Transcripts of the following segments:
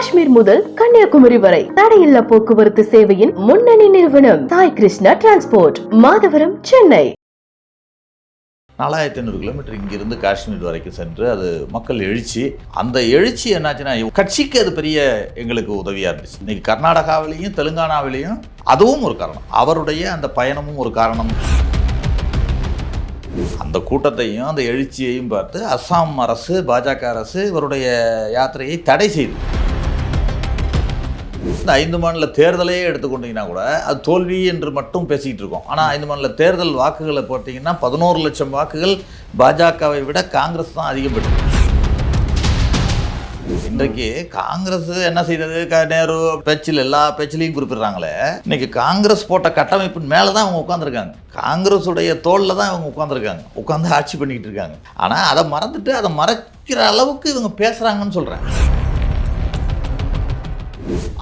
காஷ்மீர் முதல் கன்னியாகுமரி வரை தடையில்லா போக்குவரத்து சேவையின் முன்னணி நிறுவனம் சாய் கிருஷ்ணா டிரான்ஸ்போர்ட், மாதவரம், சென்னை. 4500 கிலோமீட்டர் இங்கிருந்து காஷ்மீர் வரைக்கும் சென்று அது மக்கள் எழுச்சி. அந்த எழுச்சி என்னாச்சுன்னா கட்சிக்கு அது பெரிய எங்களுக்கு உதவியாக இருந்துச்சு. இன்னைக்கு கர்நாடகாவிலையும் தெலுங்கானாவிலையும் அதுவும் ஒரு காரணம், அவருடைய அந்த பயணமும் ஒரு காரணம். அந்த கூட்டத்தையும் அந்த எழுச்சியையும் பார்த்து அஸ்ஸாம் அரசு, பாஜக அரசு இவருடைய யாத்திரையை தடை செய்து. இந்த 5 மாநில தேர்தலையே எடுத்துக்கொண்டீங்கன்னா கூட அது தோல்வி என்று மட்டும் பேசிக்கிட்டு இருக்கோம். ஆனால் 5 மாநில தேர்தல் வாக்குகளை போட்டிங்கன்னா 11 லட்சம் வாக்குகள் பாஜகவை விட காங்கிரஸ் தான் அதிகப்பட்டு. இன்றைக்கு காங்கிரஸ் என்ன செய்தது? நேரு பேச்சில் எல்லா பேச்சிலையும் குறிப்பிடுறாங்களே, இன்னைக்கு காங்கிரஸ் போட்ட கட்டமைப்பின் மேலே தான் அவங்க உட்காந்துருக்காங்க. காங்கிரஸுடைய தோளில் தான் அவங்க உட்காந்துருக்காங்க, உட்காந்து ஆட்சி பண்ணிக்கிட்டு இருக்காங்க. ஆனால் அதை மறந்துட்டு அதை மறைக்கிற அளவுக்கு இவங்க பேசுகிறாங்கன்னு சொல்கிறேன்.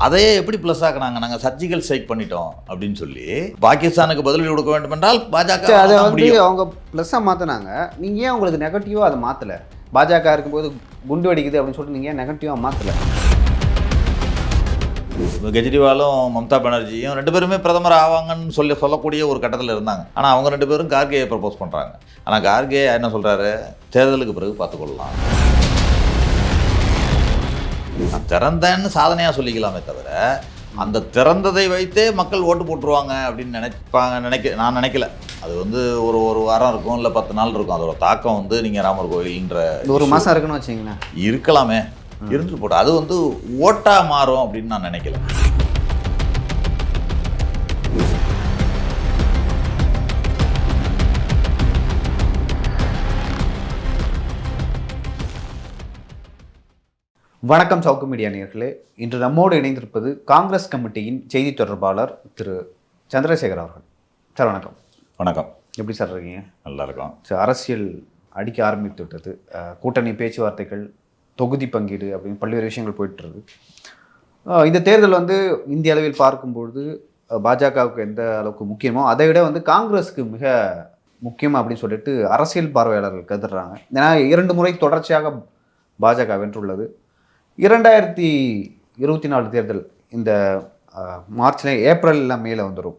அதையே எப்படி ப்ளஸ் ஆக்குனாங்க? நாங்கள் சர்ஜிக்கல் ஸ்ட்ரைக் பண்ணிட்டோம் அப்படின்னு சொல்லி பாகிஸ்தானுக்கு பதிலடி கொடுக்க வேண்டும் என்றால் பாஜக அதை வந்து அவங்க ப்ளஸ்ஸாக மாற்றினாங்க. நீங்கள் ஏன் உங்களுக்கு நெகட்டிவாக அதை மாற்றலை? பாஜக இருக்கும்போது குண்டு வெடிக்குது அப்படின்னு சொல்லிட்டு நீங்கள் ஏன் நெகட்டிவாக மாற்றலை? கெஜ்ரிவாலும் மம்தா பானர்ஜியும் 2 பேருமே பிரதமர் ஆவாங்கன்னு சொல்லக்கூடிய ஒரு கட்டத்தில் இருந்தாங்க. ஆனால் அவங்க 2 பேரும் கார்கேயை ப்ரப்போஸ் பண்ணுறாங்க. ஆனால் கார்கே என்ன சொல்கிறாரு? தேர்தலுக்கு பிறகு பார்த்துக்கொள்ளலாம், நான் திறந்தேன்னு சாதனையாக சொல்லிக்கலாமே தவிர அந்த திறந்ததை வைத்தே மக்கள் ஓட்டு போட்டுருவாங்க அப்படின்னு நான் நினைக்கல. அது வந்து ஒரு வாரம் இருக்கும், இல்லை 10 நாள் இருக்கும். அதோட தாக்கம் வந்து நீங்கள் ராமர் கோயில்ன்ற 1 மாதம் இருக்குன்னு வச்சிங்களேன், இருக்கலாமே, இருந்துட்டு போட்டு அது வந்து ஓட்டாக மாறும் அப்படின்னு நான் நினைக்கல. வணக்கம் சவுக்கு மீடியா நேயர்களே. இன்று நம்மோடு இணைந்திருப்பது காங்கிரஸ் கமிட்டியின் செய்தி தொடர்பாளர் திரு சந்திரசேகர் அவர்கள். சார் வணக்கம். வணக்கம். எப்படி சார் இருக்கீங்க? நல்லா இருக்கும். சார், அரசியல் அடிக்க ஆரம்பித்து விட்டது. கூட்டணி பேச்சுவார்த்தைகள், தொகுதி பங்கீடு அப்படின்னு பல்வேறு விஷயங்கள் போயிட்டுருக்கு. இந்த தேர்தல் வந்து இந்திய அளவில் பார்க்கும்பொழுது பாஜகவுக்கு எந்த அளவுக்கு முக்கியமோ அதை விட வந்து காங்கிரஸுக்கு மிக முக்கியம் அப்படின்னு சொல்லிட்டு அரசியல் பார்வையாளர்கள் கருதுறாங்க. ஏன்னா 2 முறை தொடர்ச்சியாக பாஜக வென்றுள்ளது. 2024 தேர்தல் இந்த ஏப்ரல் மேல வந்துடும்.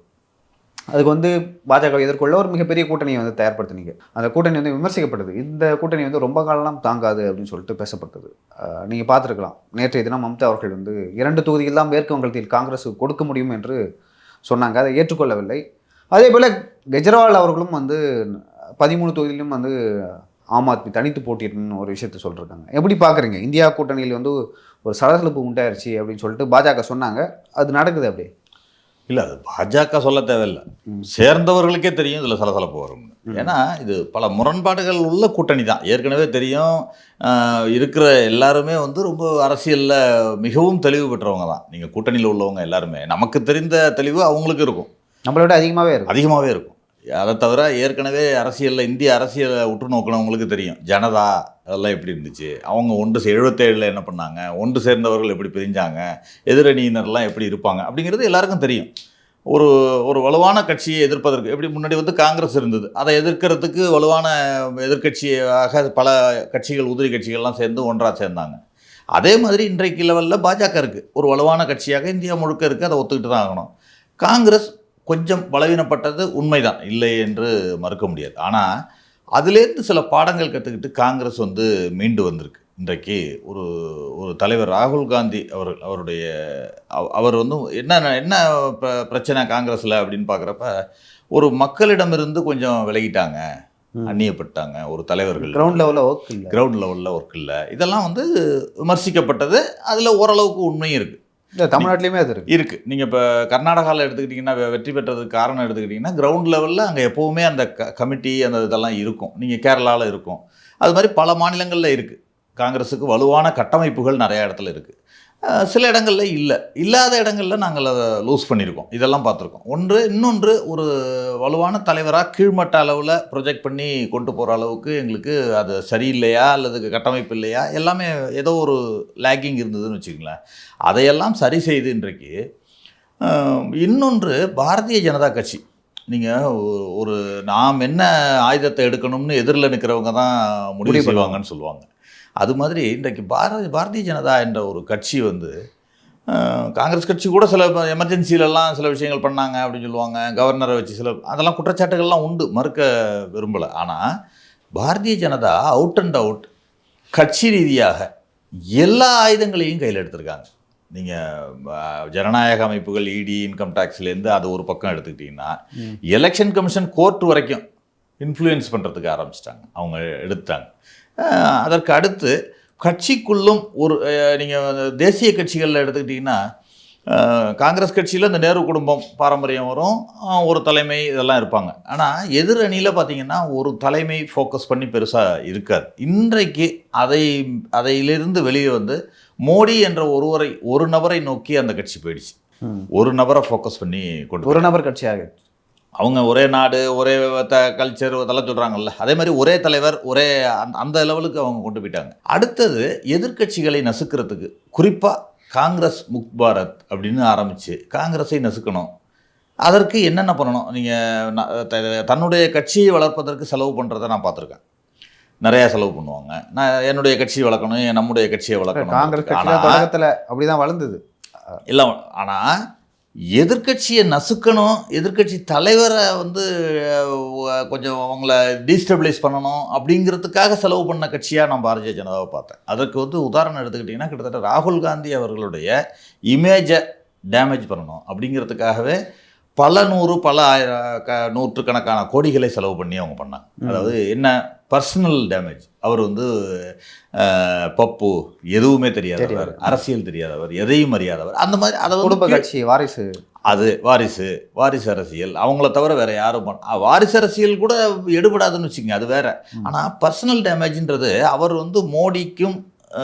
அதுக்கு வந்து பாஜக எதிர்கொள்ள ஒரு மிகப்பெரிய கூட்டணியை வந்து தயார்படுத்தினீங்க. அந்த கூட்டணி வந்து விமர்சிக்கப்பட்டது. இந்த கூட்டணி வந்து ரொம்ப காலம் தாங்காது அப்படின்னு சொல்லிட்டு பேசப்பட்டது. நீங்கள் பார்த்துருக்கலாம், நேற்றைய தினம் மம்தா அவர்கள் வந்து 2 தொகுதிகள் தான் மேற்கு வங்கத்தில் காங்கிரஸ் கொடுக்க முடியும் என்று சொன்னாங்க. அதை ஏற்றுக்கொள்ளவில்லை. அதே போல் கெஜ்ரிவால் அவர்களும் வந்து 13 தொகுதியிலும் வந்து ஆம் ஆத்மி தனித்து போட்டியிடணும்னு ஒரு விஷயத்த சொல்லியிருக்காங்க. எப்படி பார்க்குறீங்க? இந்தியா கூட்டணியில் வந்து ஒரு சலசலப்பு உண்டாயிருச்சு அப்படின்னு சொல்லிட்டு பாஜக சொன்னாங்க. அது நடக்குது அப்படி இல்லை, அது பாஜக சொல்ல தேவையில்லை, சேர்ந்தவர்களுக்கே தெரியும் இதில் சலசலப்பு வரும். ஏன்னா இது பல முரண்பாடுகள் உள்ள கூட்டணி தான். ஏற்கனவே தெரியும், இருக்கிற எல்லாருமே வந்து ரொம்ப அரசியலில் மிகவும் தெளிவு பெற்றவங்க தான். நீங்கள் கூட்டணியில் உள்ளவங்க எல்லாருமே நமக்கு தெரிந்த தெளிவு அவங்களுக்கு இருக்கும், நம்மளோட அதிகமாகவே இருக்கும். அதை தவிர ஏற்கனவே அரசியலில் இந்திய அரசியலை உற்று நோக்கினவங்களுக்கு தெரியும் ஜனதா அதெல்லாம் எப்படி இருந்துச்சு, அவங்க 77 என்ன பண்ணாங்க, ஒன்று சேர்ந்தவர்கள் எப்படி பிரிஞ்சாங்க, எதிரணியினர்லாம் எப்படி இருப்பாங்க அப்படிங்கிறது எல்லாருக்கும் தெரியும். ஒரு வலுவான கட்சியை எதிர்ப்பதற்கு எப்படி முன்னாடி வந்து காங்கிரஸ் இருந்தது, அதை எதிர்க்கிறதுக்கு வலுவான எதிர்கட்சியாக பல கட்சிகள், உதிரி கட்சிகள்லாம் சேர்ந்து ஒன்றாக சேர்ந்தாங்க. அதே மாதிரி இன்றைக்கு லெவலில் பாஜக இருக்குது, ஒரு வலுவான கட்சியாக இந்தியா முழுக்க இருக்குது, அதை ஒத்துக்கிட்டு தான் ஆகணும். காங்கிரஸ் கொஞ்சம் பலவீனப்பட்டது உண்மைதான், இல்லை என்று மறுக்க முடியாது. ஆனால் அதிலேருந்து சில பாடங்கள் கற்றுக்கிட்டு காங்கிரஸ் வந்து மீண்டு வந்திருக்கு. இன்றைக்கு ஒரு தலைவர் ராகுல் காந்தி அவர் வந்து என்ன பிரச்சனை காங்கிரஸில் அப்படின்னு பார்க்குறப்ப, ஒரு மக்களிடமிருந்து கொஞ்சம் விலகிட்டாங்க, அந்நியப்பட்டாங்க. ஒரு தலைவர்கள் கிரவுண்ட் லெவலில் ஒர்க் இல்லை, இதெல்லாம் வந்து விமர்சிக்கப்பட்டது. அதில் ஓரளவுக்கு உண்மையும் இருக்குது. தமிழ்நாட்டிலையுமே அது இருக்குது. நீங்கள் இப்போ கர்நாடகாவில் எடுத்துக்கிட்டிங்கன்னா, வெற்றி பெற்றதுக்கு காரணம் எடுத்துக்கிட்டிங்கன்னா, கிரவுண்ட் லெவலில் அங்கே எப்போவுமே அந்த கமிட்டி அந்த இதெல்லாம் இருக்கும். நீங்கள் கேரளாவில் இருக்கும், அது மாதிரி பல மாநிலங்களில் இருக்குது. காங்கிரஸுக்கு வலுவான கட்டமைப்புகள் நிறையா இடத்துல இருக்குது. சில இடங்களில் இல்லாத இடங்களில் நாங்கள் அதை லூஸ் பண்ணியிருக்கோம். இதெல்லாம் பார்த்துருக்கோம். இன்னொன்று ஒரு வலுவான தலைவராக கீழ்மட்ட அளவில் ப்ரொஜெக்ட் பண்ணி கொண்டு போகிற அளவுக்கு எங்களுக்கு அது சரியில்லையா அல்லது கட்டமைப்பு இல்லையா, எல்லாமே ஏதோ ஒரு லேக்கிங் இருந்ததுன்னு வச்சுக்கங்களேன். அதையெல்லாம் சரி செய்து இன்றைக்கு இன்னொன்று பாரதிய ஜனதா கட்சி, நீங்கள் நாம் என்ன ஆயுதத்தை எடுக்கணும்னு எதிரில் நிற்கிறவங்க தான் முடிவு செய்வாங்கன்னு சொல்லுவாங்க. அது மாதிரி இன்றைக்கு பாரதிய ஜனதா என்ற ஒரு கட்சி வந்து காங்கிரஸ் கட்சி கூட சில எமர்ஜென்சிலெல்லாம் சில விஷயங்கள் பண்ணாங்க அப்படின்னு சொல்லுவாங்க, கவர்னரை வச்சு சில அதெல்லாம் குற்றச்சாட்டுகள்லாம் உண்டு, மறுக்க விரும்பலை. ஆனால் Bharatiya Janata out and out கட்சி ரீதியாக எல்லா ஆயுதங்களையும் கையில் எடுத்திருக்காங்க. நீங்கள் ஜனநாயக அமைப்புகள் இடி இன்கம் டேக்ஸ்லேருந்து அது ஒரு பக்கம் எடுத்துக்கிட்டிங்கன்னா, எலெக்ஷன் கமிஷன் கோர்ட் வரைக்கும் இன்ஃப்ளூயன்ஸ் பண்ணுறதுக்கு ஆரம்பிச்சிட்டாங்க, அவங்க எடுத்தாங்க. அதற்கு அடுத்து கட்சிக்குள்ளும் ஒரு நீங்கள் தேசிய கட்சிகளில் எடுத்துக்கிட்டிங்கன்னா, காங்கிரஸ் கட்சியில் இந்த நேரு குடும்பம் பாரம்பரியம் வரும், ஒரு தலைமை இதெல்லாம் இருப்பாங்க. ஆனால் எதிர் அணியில் பார்த்திங்கன்னா ஒரு தலைமை ஃபோக்கஸ் பண்ணி பெருசாக இருக்காது. இன்றைக்கு அதையிலிருந்து வெளியே வந்து மோடி என்ற ஒரு நபரை நோக்கி அந்த கட்சி போயிடுச்சு. ஒரு நபரை ஃபோக்கஸ் பண்ணி ஒரு நபர் கட்சியாக அவங்க ஒரே நாடு ஒரே கல்ச்சர் அதெல்லாம் சொல்கிறாங்கல்ல, அதே மாதிரி ஒரே தலைவர் ஒரே அந்த லெவலுக்கு அவங்க கொண்டு போயிட்டாங்க. அடுத்தது எதிர்க்கட்சிகளை நசுக்கிறதுக்கு, குறிப்பாக காங்கிரஸ் முக் பாரத் அப்படின்னு ஆரம்பித்து காங்கிரஸை நசுக்கணும். அதற்கு என்னென்ன பண்ணணும்? நீங்கள் தன்னுடைய கட்சியை வளர்ப்பதற்கு செலவு பண்ணுறதை நான் பார்த்துருக்கேன். நிறையா செலவு பண்ணுவாங்க. நான் என்னுடைய கட்சியை வளர்க்கணும், நம்முடைய கட்சியை வளர்க்கணும். காங்கிரஸ் கட்சியில் அப்படி தான் வளர்ந்தது இல்லை. ஆனால் எதிர்க்கட்சியை நசுக்கணும், எதிர்க்கட்சி தலைவரை வந்து கொஞ்சம் அவங்கள டீஸ்டபிளைஸ் பண்ணணும் அப்படிங்கிறதுக்காக செலவு பண்ண கட்சியாக நான் பாரதிய ஜனதாவை பார்த்தேன். அதற்கு வந்து உதாரணம் எடுத்துக்கிட்டிங்கன்னா, கிட்டத்தட்ட ராகுல் காந்தி அவர்களுடைய இமேஜை டேமேஜ் பண்ணணும் அப்படிங்கிறதுக்காகவே பல நூற்றுக்கணக்கான கோடிகளை செலவு பண்ணி அவங்க பண்ணாங்க. அதாவது என்ன, பர்சனல் டேமேஜ். அவர் வந்து பப்பு எதுவுமே தெரியாதவர், அரசியல் தெரியாதவர், எதையும் அறியாதவர், அந்த மாதிரி. அதை குடும்ப கட்சி வாரிசு, அது வாரிசு அரசியல், அவங்கள தவிர வேற யாரும் வாரிசு அரசியல் கூட எடுபடாதுன்னு வச்சுக்கோங்க, அது வேற. ஆனால் பர்சனல் டேமேஜ்ன்றது அவர் வந்து மோடிக்கும்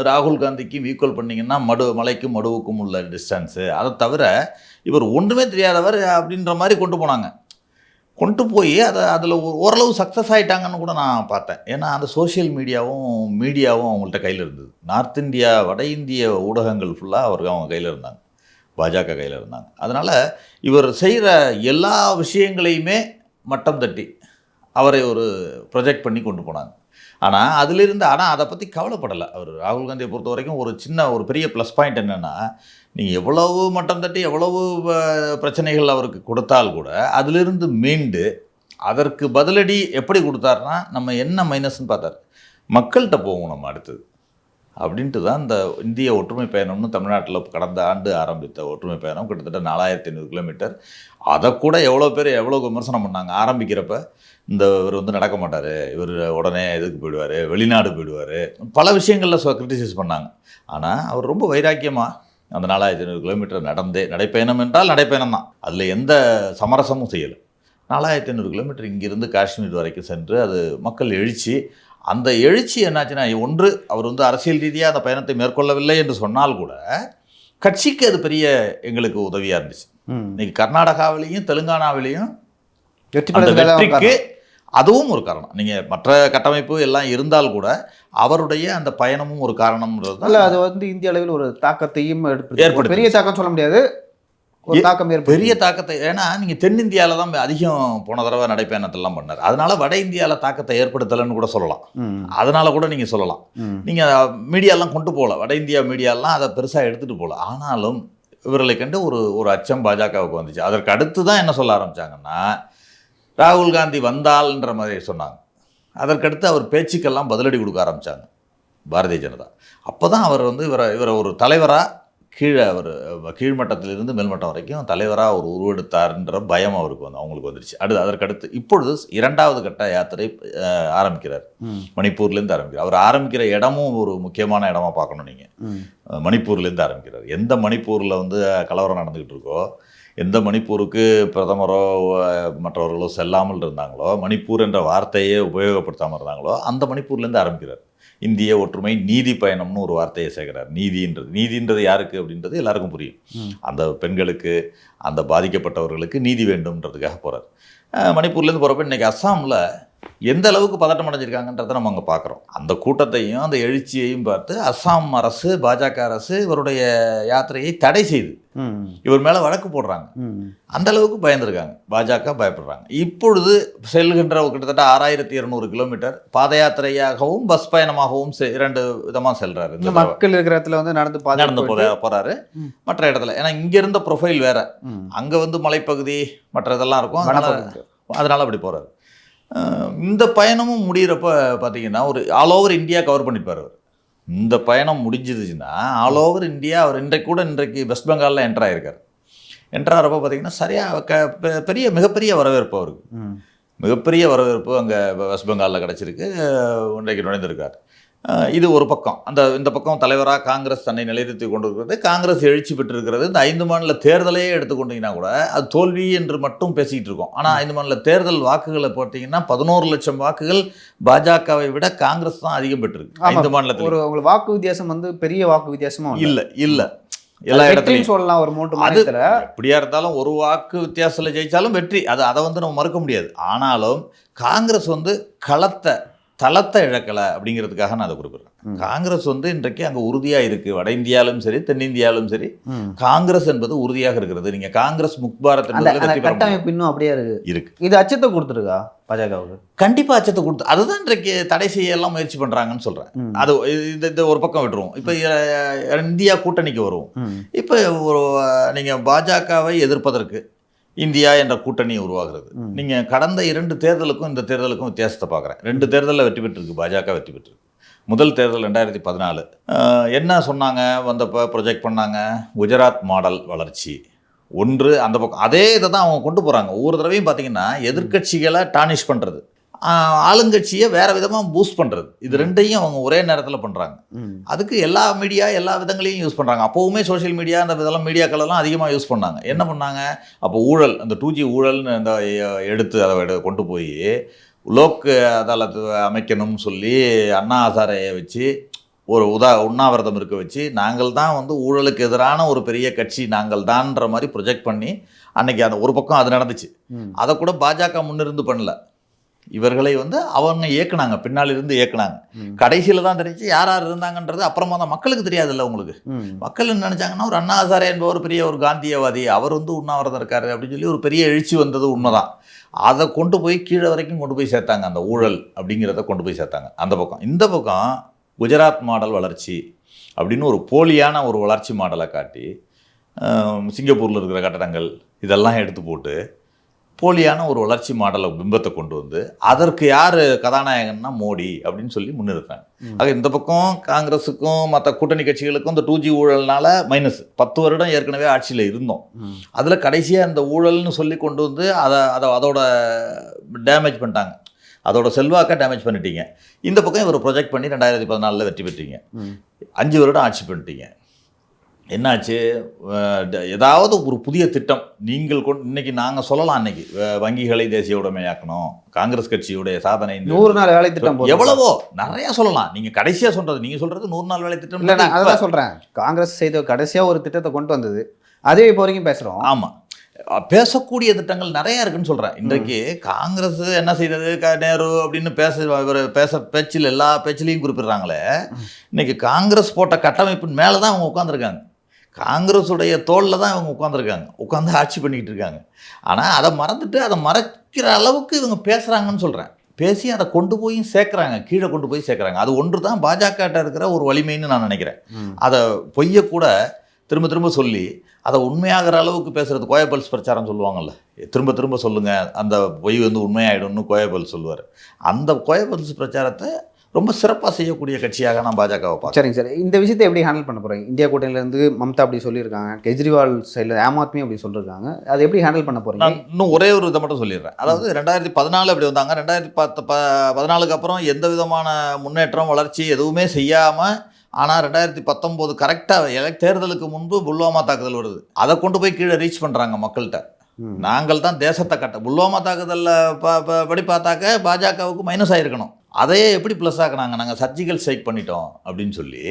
ராகுல் காந்திக்கும் ஈக்குவல் பண்ணிங்கன்னா மலைக்கும் மடுவுக்கும் உள்ள டிஸ்டன்ஸு. அதை தவிர இவர் ஒன்றுமே தெரியாதவர் அப்படின்ற மாதிரி கொண்டு போய் அதில் ஓரளவு சக்ஸஸ் ஆகிட்டாங்கன்னு கூட நான் பார்த்தேன். ஏன்னா அந்த சோஷியல் மீடியாவும் அவங்கள்ட்ட கையில் இருந்தது. நார்த் இந்தியா வட இந்திய ஊடகங்கள் ஃபுல்லாக அவங்க கையில் இருந்தாங்க, பாஜக கையில் இருந்தாங்க. அதனால் இவர் செய்கிற எல்லா விஷயங்களையுமே மட்டம் தட்டி அவரை ஒரு ப்ரொஜெக்ட் பண்ணி கொண்டு போனாங்க. ஆனால் அதை பற்றி கவலைப்படலை அவர். ராகுல் காந்தியை பொறுத்த வரைக்கும் ஒரு பெரிய ப்ளஸ் பாயிண்ட் என்னென்னா, நீங்கள் எவ்வளவு மட்டம் தட்டி எவ்வளவு பிரச்சனைகள் அவருக்கு கொடுத்தால் கூட அதிலிருந்து மீண்டு அதற்கு பதிலடி எப்படி கொடுத்தாருன்னா, நம்ம என்ன மைனஸ்ன்னு பார்த்தார், மக்கள்கிட்ட போவோம் நம்ம அடுத்தது அப்படின்ட்டு தான் இந்த இந்திய ஒற்றுமை பயணம்னு தமிழ்நாட்டில் கடந்த ஆண்டு ஆரம்பித்த ஒற்றுமை பயணம் கிட்டத்தட்ட 4500 கிலோமீட்டர். அதை கூட எவ்வளோ விமர்சனம் பண்ணாங்க ஆரம்பிக்கிறப்ப. இவர் வந்து நடக்க மாட்டார், இவர் உடனே இதுக்கு போயிடுவார், வெளிநாடு போயிடுவார், பல விஷயங்களில் கிரிட்டிசைஸ் பண்ணாங்க. ஆனால் அவர் ரொம்ப வைராக்கியமாக அந்த 4500 கிலோமீட்டர் நடைப்பயணம் என்றால் நடைப்பயணம் தான், அதில் எந்த சமரசமும் செய்யலை. 4500 கிலோமீட்டர் இங்கிருந்து காஷ்மீர் வரைக்கும் சென்று அது மக்கள் எழுச்சி. அந்த எழுச்சி என்னாச்சுன்னா, ஒன்று அவர் வந்து அரசியல் ரீதியாக அந்த பயணத்தை மேற்கொள்ளவில்லை என்று சொன்னால் கூட கட்சிக்கு அது பெரிய எங்களுக்கு உதவியாக இருந்துச்சு. இன்னைக்கு கர்நாடகாவிலையும் தெலுங்கானாவிலையும் வெற்றிக்கு அதுவும் ஒரு காரணம். நீங்கள் மற்ற கட்டமைப்பு எல்லாம் இருந்தால் கூட அவருடைய அந்த பயணமும் ஒரு காரணம்ன்றது தான். அது வந்து இந்திய அளவில் ஒரு தாக்கத்தையும் ஏற்படுத்தி, பெரிய தாக்கம் சொல்ல முடியாது, ஒரு தாக்கம் பெரிய தாக்கத்தை. ஏன்னா நீங்கள் தென்னிந்தியாவில் தான் அதிகம் போன தடவை நடைப்பயணத்தெல்லாம் பண்ணார். அதனால வட இந்தியாவில் தாக்கத்தை ஏற்படுத்தலைன்னு கூட சொல்லலாம். அதனால கூட நீங்கள் சொல்லலாம். நீங்கள் மீடியாலாம் கொண்டு போகல, வட இந்தியா மீடியாலாம் அதை பெருசாக எடுத்துகிட்டு போகல. ஆனாலும் இவர்களை கண்டு ஒரு அச்சம் பாஜகவுக்கு வந்துச்சு. அதற்கு அடுத்து தான் என்ன சொல்ல ஆரம்பித்தாங்கன்னா, ராகுல் காந்தி வந்தால்ன்ற மாதிரி சொன்னாங்க. அதற்கடுத்து அவர் பேச்சுக்கெல்லாம் பதிலடி கொடுக்க ஆரம்பித்தாங்க பாரதிய ஜனதா. அப்போ தான் அவர் வந்து இவரை ஒரு தலைவராக அவர் கீழ்மட்டத்திலிருந்து மேல்மட்டம் வரைக்கும் தலைவராக ஒரு உருவெடுத்தார்ன்ற பயம் அவங்களுக்கு வந்துருச்சு. அதற்கடுத்து இப்பொழுது 2வது கட்ட யாத்திரை ஆரம்பிக்கிறார். மணிப்பூர்லேருந்து ஆரம்பிக்கிறார். அவர் ஆரம்பிக்கிற இடமும் ஒரு முக்கியமான இடமா பார்க்கணும். நீங்கள் மணிப்பூர்லேருந்து ஆரம்பிக்கிறார். எந்த மணிப்பூரில் வந்து கலவரம் நடந்துக்கிட்டு இருக்கோ, எந்த மணிப்பூருக்கு பிரதமரோ மற்றவர்களோ செல்லாமல் இருந்தாங்களோ, மணிப்பூர் என்ற வார்த்தையே உபயோகப்படுத்தாமல் இருந்தாங்களோ, அந்த மணிப்பூர்லேருந்து ஆரம்பிக்கிறார். இந்திய ஒற்றுமை நீதி பயணம்னு ஒரு வார்த்தையை சேர்க்கிறார். நீதின்றது யாருக்கு அப்படின்றது எல்லாருக்கும் புரியும். அந்த பெண்களுக்கு, அந்த பாதிக்கப்பட்டவர்களுக்கு நீதி வேண்டும்ன்றதுக்காக போகிறார். மணிப்பூர்லேருந்து போகிறப்ப இன்றைக்கி அஸ்ஸாமில் எந்த அளவுக்கு பதட்டம் அடைஞ்சிருக்காங்கன்றதை நம்ம அங்கே பார்க்குறோம். அந்த கூட்டத்தையும் அந்த எழுச்சியையும் பார்த்து அஸ்ஸாம் அரசு, பாஜக அரசு இவருடைய யாத்திரையை தடை செய்து இவர் மேலே வழக்கு போடுறாங்க. அந்த அளவுக்கு பயந்துருக்காங்க, பாஜக பயப்படுறாங்க. இப்பொழுது செல்கின்ற கிட்டத்தட்ட 6200 கிலோமீட்டர் பாத யாத்திரையாகவும் பஸ் பயணமாகவும் 2 விதமாக செல்றாரு. இந்த மக்கள் இருக்கிற இடத்துல வந்து நடந்து போறாரு. மற்ற இடத்துல ஏன்னா இங்க இருந்த ப்ரொஃபைல் வேற, அங்க வந்து மலைப்பகுதி மற்ற இதெல்லாம் இருக்கும், அதனால அப்படி போறாரு. இந்த பயணமும் முடிகிறப்ப பார்த்தீங்கன்னா ஒரு ஆல் ஓவர் இந்தியா கவர் பண்ணிப்பார் அவர். இந்த பயணம் முடிஞ்சிதுச்சுன்னா ஆல் ஓவர் இந்தியா அவர் இன்றைக்கு வெஸ்ட் பெங்காலில் என்டர் ஆகிருக்கார். என்டர் ஆகிறப்ப பார்த்தீங்கன்னா சரியாக மிகப்பெரிய வரவேற்பு அவருக்கு, மிகப்பெரிய வரவேற்பு அங்கே வெஸ்ட் பெங்காலில் கிடச்சிருக்கு. இன்றைக்கு நுழைந்திருக்கார். இது ஒரு பக்கம். இந்த பக்கம் தலைவராக காங்கிரஸ் தன்னை நிலைநிறுத்தி கொண்டு இருக்கிறது, காங்கிரஸ் எழுச்சி பெற்றிருக்கிறது. இந்த 5 மாநில தேர்தலையே எடுத்துக்கொண்டீங்கன்னா கூட அது தோல்வி என்று மட்டும் பேசிக்கிட்டு இருக்கோம். ஆனால் 5 மாநில தேர்தல் வாக்குகளை போட்டிங்கன்னா 11 லட்சம் வாக்குகள் பாஜகவை விட காங்கிரஸ் தான் அதிகம் பெற்றிருக்கு 5 மாநிலத்தில். ஒரு வாக்கு வித்தியாசம் வந்து பெரிய வாக்கு வித்தியாசமா இல்லை எல்லா இடத்துலையும் சொல்லலாம். ஒரு 3 மாநிலத்தில் எப்படியா இருந்தாலும் ஒரு வாக்கு வித்தியாசத்தில் ஜெயிச்சாலும் வெற்றி, அதை வந்து நம்ம மறுக்க முடியாது. ஆனாலும் காங்கிரஸ் வந்து தளத்தை இழக்கலை அப்படிங்கிறதுக்காக நான் அதை குறிப்பிட்றேன். காங்கிரஸ் வந்து இன்றைக்கு அங்கே உறுதியாக இருக்குது. வட இந்தியாவிலும் சரி தென்னிந்தியாவிலும் சரி காங்கிரஸ் என்பது உறுதியாக இருக்கிறது. நீங்கள் காங்கிரஸ் முக்பாரத் கட்டமைப்பு இன்னும் அப்படியே இருக்கு. இது அச்சத்தை கொடுத்துருக்கா பாஜகவுக்கு? கண்டிப்பாக அச்சத்தை கொடுத்து அதுதான் இன்றைக்கு தடை செய்ய எல்லாம் முயற்சி பண்ணுறாங்கன்னு சொல்கிறேன். அது இந்த ஒரு பக்கம் விட்டுருவோம். இப்போ இந்தியா கூட்டணிக்கு வருவோம். இப்போ நீங்கள் பாஜகவை எதிர்ப்பதற்கு இந்தியா என்ற கூட்டணி உருவாகிறது. நீங்கள் கடந்த 2 தேர்தலுக்கும் இந்த தேர்தலுக்கும் வித்தியாசத்தை பார்க்குறேன். 2 தேர்தலில் வெற்றி பெற்றிருக்கு பாஜக, வெற்றி பெற்றிருக்கு. முதல் தேர்தல் 2014 என்ன சொன்னாங்க, வந்தப்போ ப்ரொஜெக்ட் பண்ணாங்க, குஜராத் மாடல் வளர்ச்சி ஒன்று. அந்த பக்கம் அதே இதை தான் அவங்க கொண்டு போகிறாங்க. ஒவ்வொரு தடவையும் பார்த்தீங்கன்னா எதிர்கட்சிகளை டானிஷ் பண்ணுறது, ஆளுங்கட்சியை வேற விதமாக பூஸ்ட் பண்ணுறது, இது ரெண்டையும் அவங்க ஒரே நேரத்தில் பண்ணுறாங்க. அதுக்கு எல்லா விதங்களையும் யூஸ் பண்ணுறாங்க. அப்போவுமே சோஷியல் மீடியா அந்த இதெல்லாம் மீடியாக்களெல்லாம் அதிகமாக யூஸ் பண்ணாங்க. என்ன பண்ணாங்க, அப்போ ஊழல், அந்த 2G ஊழல்னு அந்த எடுத்து அதை கொண்டு போய் லோக் அதாலத் அமைக்கணும்னு சொல்லி அண்ணா ஹசாரேயை வச்சு ஒரு உண்ணாவிரதம் இருக்க வச்சு நாங்கள் தான் வந்து ஊழலுக்கு எதிரான ஒரு பெரிய கட்சி நாங்கள் தான்ன்ற மாதிரி ப்ரொஜெக்ட் பண்ணி அன்னைக்கு அந்த ஒரு பக்கம் அது நடந்துச்சு. அதை கூட பாஜக முன்னிருந்து பண்ணல, இவர்களை வந்து அவங்க இயக்குனாங்க, பின்னால் இருந்து இயக்குனாங்க. கடைசியில் தான் தெரிஞ்சு யார் இருந்தாங்கன்றது அப்புறமா தான் மக்களுக்கு தெரியாதுல்ல. உங்களுக்கு மக்கள் என்ன நினச்சாங்கன்னா ஒரு அண்ணா ஹசாரே என்பவர் பெரிய ஒரு காந்தியவாதி, அவர் வந்து உண்ணாவிரதம் இருக்காரு அப்படின்னு சொல்லி ஒரு பெரிய எழுச்சி வந்தது உண்மைதான். அதை கொண்டு போய் கீழே வரைக்கும் கொண்டு போய் சேர்த்தாங்க, அந்த ஊழல் அப்படிங்கிறத கொண்டு போய் சேர்த்தாங்க அந்த பக்கம். இந்த பக்கம் குஜராத் மாடல் வளர்ச்சி அப்படின்னு ஒரு போலியான ஒரு வளர்ச்சி மாடலை காட்டி சிங்கப்பூரில் இருக்கிற கட்டடங்கள் இதெல்லாம் எடுத்து போட்டு போலியான ஒரு வளர்ச்சி மாடலை பிம்பத்தை கொண்டு வந்து அதற்கு யார் கதாநாயகன்னா மோடி அப்படின்னு சொல்லி முன்னிறுத்தாங்க. ஆக இந்த பக்கம் காங்கிரஸுக்கும் மற்ற கூட்டணி கட்சிகளுக்கும் இந்த 2G ஊழல்னால மைனஸ் 10 வருடம் ஏற்கனவே ஆட்சியில் இருந்தோம். அதில் கடைசியாக இந்த ஊழல்னு சொல்லி கொண்டு வந்து அதோட டேமேஜ் பண்ணிட்டாங்க, அதோட செல்வாக்கை டேமேஜ் பண்ணிட்டீங்க. இந்த பக்கம் இவர் ப்ரொஜெக்ட் பண்ணி 2014 வெற்றி பெற்றீங்க, 5 வருடம் ஆட்சி பண்ணிட்டீங்க. என்னாச்சு, ஏதாவது ஒரு புதிய திட்டம் நீங்கள் இன்னைக்கு நாங்கள் சொல்லலாம், அன்னைக்கு வங்கிகளை தேசிய உடைமையாக்கணும், காங்கிரஸ் கட்சியுடைய சாதனை 100 நாள் வேலை திட்டம், எவ்வளவோ நிறையா சொல்லலாம். நீங்கள் கடைசியாக சொல்கிறது, நீங்கள் சொல்கிறது 100 நாள் வேலை திட்டம் இல்லை, நான் அதான் சொல்கிறேன். காங்கிரஸ் செய்த கடைசியாக ஒரு திட்டத்தை கொண்டு வந்தது, அதே இப்போ வரைக்கும் பேசுகிறோம். ஆமாம், பேசக்கூடிய திட்டங்கள் நிறையா இருக்குன்னு சொல்கிறேன். இன்றைக்கு காங்கிரஸ் என்ன செய்தது, நேரு அப்படின்னு பேச்சில் எல்லா பேச்சிலையும் குறிப்பிடுறாங்களே, இன்னைக்கு காங்கிரஸ் போட்ட கட்டமைப்பின் மேலே தான் அவங்க உட்காந்துருக்காங்க, காங்கிரஸுடைய தோளில் தான் இவங்க உட்காந்து ஆட்சி பண்ணிக்கிட்டு இருக்காங்க. ஆனால் அதை மறந்துட்டு அதை மறைக்கிற அளவுக்கு இவங்க பேசுகிறாங்கன்னு சொல்கிறேன். பேசி அதை கொண்டு போய் சேர்க்குறாங்க, கீழே கொண்டு போய் சேர்க்குறாங்க. அது ஒன்று தான் பாஜகட்ட இருக்கிற ஒரு வலிமைன்னு நான் நினைக்கிறேன். அதை பொய்யை கூட திரும்ப திரும்ப சொல்லி அதை உண்மையாகிற அளவுக்கு பேசுகிறது. கோயபல்ஸ் பிரச்சாரம் சொல்லுவாங்கள்ல, திரும்ப திரும்ப சொல்லுங்கள் அந்த பொய் வந்து உண்மையாயிடும்னு கோயபல்ஸ் சொல்லுவார். அந்த கோயபல்ஸ் பிரச்சாரத்தை ரொம்ப சிறப்பாக செய்யக்கூடிய கட்சியாக நான் பாஜகவை பார்க்குறேன். சரிங்க சார், இந்த விஷயத்தை எப்படி ஹேண்டில் பண்ண போகிறீங்க? இந்தியா கூட்டணியிலேருந்து மம்தா அப்படி சொல்லியிருக்காங்க, கெஜ்ரிவால் சைடில் ஆம் ஆத்மி அப்படி சொல்லியிருக்காங்க, அதை எப்படி ஹேண்டில் பண்ண போகிறீங்க? நான் இன்னும் ஒரே ஒரு இதை மட்டும் சொல்லிடுறேன். அதாவது 2014 அப்படி வந்தாங்க, 2014 அப்புறம் எந்த விதமான முன்னேற்றம் வளர்ச்சி எதுவுமே செய்யாமல், ஆனால் 2019 கரெக்டாக தேர்தலுக்கு முன்பு புல்வாமா தாக்குதல் வருது, அதை கொண்டு போய் கீழே ரீச் பண்ணுறாங்க மக்கள்கிட்ட. நாங்கள் தான் தேசத்தை புல்வாமா தாக்குதலில் படி பார்த்தாக்க பாஜகவுக்கு மைனஸ் ஆகிருக்கணும், அதையே எப்படி ப்ளஸ் ஆக்குனாங்க, நாங்கள் சர்ஜிக்கல் ஸ்ட்ரைக் பண்ணிட்டோம் அப்படின்னு சொல்லி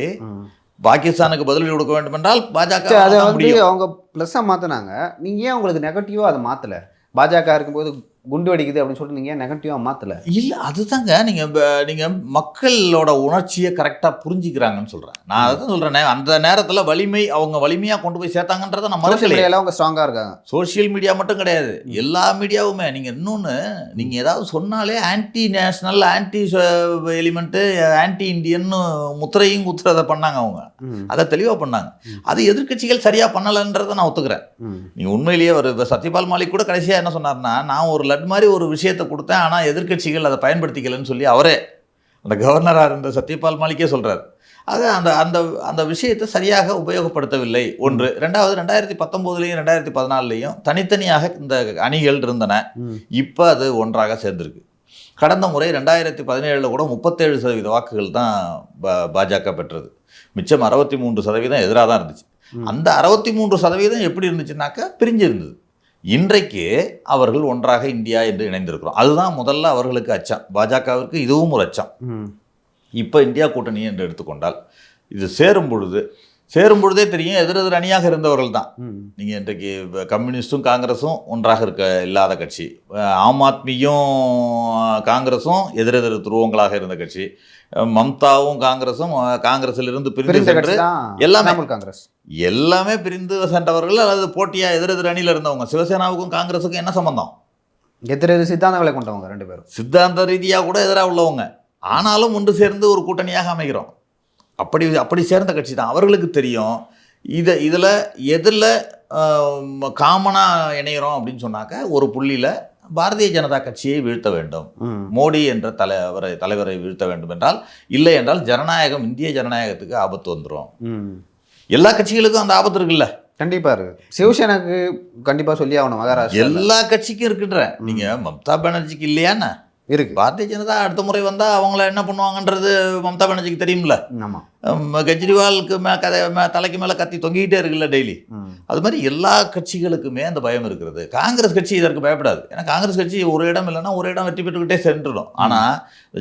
பாகிஸ்தானுக்கு பதிலடி கொடுக்க வேண்டும் என்றால் பாஜக அதை வந்து அவங்க ப்ளஸ்ஸாக மாற்றினாங்க. நீங்கள் ஏன் உங்களுக்கு நெகட்டிவாக அதை மாற்றலை? பாஜக இருக்கும்போது குண்டு வெடிக்குது அப்படின்னு சொல்லிட்டு நீங்கள் நெகட்டிவாக மாற்றலை. இல்லை அதுதாங்க நீங்கள் மக்களோட உணர்ச்சியை கரெக்டாக புரிஞ்சுக்கிறாங்கன்னு சொல்கிறேன். நான் அதான் சொல்கிறேனே, அந்த நேரத்தில் அவங்க வலிமையாக கொண்டு போய் சேர்த்தாங்கன்றதை நம்ம சோஷியல் மீடியாவில் அவங்க ஸ்ட்ராங்காக இருக்காங்க. சோஷியல் மீடியா மட்டும் கிடையாது, எல்லா மீடியாவுமே. நீங்கள் இன்னொன்று, நீங்கள் ஏதாவது சொன்னாலே anti national, anti element, anti இண்டியன்னு முத்திரையும் குத்துறதை பண்ணாங்க அவங்க. அதை தெளிவாக பண்ணாங்க. அது எதிர்க்கட்சிகள் சரியாக பண்ணலைன்றதை நான் ஒத்துக்கிறேன். நீங்கள் உண்மையிலேயே சத்யபால் மாலிக் கூட கடைசியாக என்ன சொன்னார்னா, நான் ஒரு லட் மாதிரி ஒரு விஷயத்தை கொடுத்தேன், ஆனால் எதிர்க்கட்சிகள் அதை பயன்படுத்திக்கலன்னு சொல்லி அவரே, அந்த கவர்னராக இருந்த சத்யபால் மாலிக்கே சொல்கிறார். ஆக அந்த அந்த அந்த விஷயத்தை சரியாக உபயோகப்படுத்தவில்லை ஒன்று. ரெண்டாவது, 2019 2014 தனித்தனியாக இந்த அணிகள் இருந்தன. இப்போ அது ஒன்றாக சேர்ந்துருக்கு. கடந்த முறை 2017 கூட 37% வாக்குகள் தான் பாஜக பெற்றது. மிச்சம் 63% எதிராக தான் இருந்துச்சு. அந்த 63% எப்படி இருந்துச்சுனாக்கா பிரிஞ்சு இருந்தது. இன்றைக்கு அவர்கள் ஒன்றாக இந்தியா என்று இணைந்திருக்கிறோம். அதுதான் முதல்ல அவர்களுக்கு அச்சம். பாஜகவிற்கு இதுவும் ஒரு அச்சம். இப்போ இந்தியா கூட்டணி என்று எடுத்துக்கொண்டால் இது சேரும் பொழுதே தெரியும், எதிரெதிர் அணியாக இருந்தவர்கள் தான். நீங்கள் இன்றைக்கு கம்யூனிஸ்ட்டும் காங்கிரஸும் ஒன்றாக இல்லாத கட்சி, ஆம் ஆத்மியும் காங்கிரஸும் எதிரெதிர் துருவங்களாக இருந்த கட்சி, மம்தாவும் காங்கிரஸிலிருந்து பிரிந்து சென்று எல்லாமே பிரிந்து சென்றவர்கள் அல்லது போட்டியா எதிரெதிர் அணியில் இருந்தவங்க. சிவசேனாவுக்கும் காங்கிரஸுக்கும் என்ன சம்பந்தம்? எதிரெதிர் சித்தாந்தங்களை கொண்டவங்க ரெண்டு பேரும், சித்தாந்த ரீதியாக கூட எதிராக உள்ளவங்க. ஆனாலும் ஒன்று சேர்ந்து ஒரு கூட்டணியாக அமைகிறோம். அப்படி சேர்ந்த கட்சி தான். அவர்களுக்கு தெரியும் இதில் எதில் காமனாக இணைகிறோம் அப்படின்னு சொன்னாக்க, ஒரு புள்ளியில் பாரதிய ஜனதா கட்சியை வீழ்த்த வேண்டும், மோடி என்ற தலைவரை வீழ்த்த வேண்டும் என்றால், இல்லை என்றால் ஜனநாயகம், இந்திய ஜனநாயகத்துக்கு ஆபத்து வந்துடும். எல்லா கட்சிகளுக்கும் அந்த ஆபத்து இருக்குல்ல. கண்டிப்பா இருக்கு. சிவசேனாக்கு கண்டிப்பா சொல்லி ஆகணும். மகாராஷ்டிரா எல்லா கட்சிக்கும் இருக்குன்ற. நீங்க மம்தா பானர்ஜிக்கு இல்லையாண்ணா இருக்கு. பாரதிய ஜனதா அடுத்த முறை வந்தா அவங்கள என்ன பண்ணுவாங்கன்றது மம்தா பானர்ஜிக்கு தெரியும்ல. ஆமா, கெஜ்ரிவாலுக்கு தலைக்கு மேலே கத்தி தொங்கிக்கிட்டே இருக்குல்ல டெய்லி. அது மாதிரி எல்லா கட்சிகளுக்குமே அந்த பயம் இருக்கிறது. காங்கிரஸ் கட்சி இதற்கு பயப்படாது. ஏன்னா காங்கிரஸ் கட்சி ஒரு இடம் இல்லைன்னா ஒரு இடம் வெற்றி பெற்றுக்கிட்டே சென்றுடும். ஆனால்